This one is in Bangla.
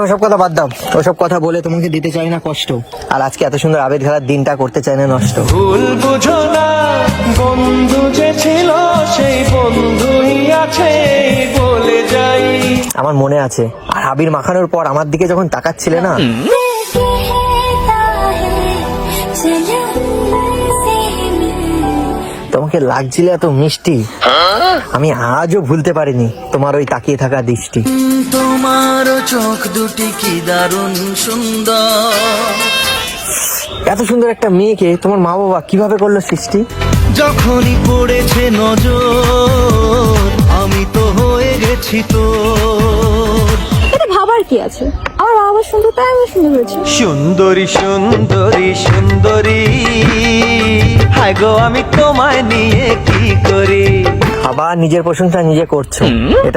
ওসব কথা বাদ দাও, ওসব কথা বলে তোমাকে দিতে চাই না কষ্ট, আর আজকে এত সুন্দর আবেদ খেলার দিনটা করতে চাই না নষ্ট। ভুল বুঝো না, বন্ধু যে ছিল সেই বন্ধুই আছে বলে যাই। আমার মনে আছে, আর আবির মাখানোর পর আমার দিকে যখন তাকাচ্ছিলে না, তোমাকে লাগছিল এত মিষ্টি, আমি আজও ভুলতে পারিনি তোমার ওই তাকিয়ে থাকা দৃষ্টি। তোমার চোখ দুটি কি দারুণ সুন্দর। এত সুন্দর একটা মেয়েকে তোমার মা বাবা কিভাবে করলো সৃষ্টি? যখনই পড়েছে নজর আমি তো হয়ে গেছি তোর। এটা ভাবার কি আছে, আমার বাবা সুন্দর তাই আমি সুন্দর হয়েছে। সুন্দরী সুন্দরী সুন্দরী, হায় গো আমি তোমায় নিয়ে কি করি। আবার নিজের প্রশংসা নিজে করছো, এটা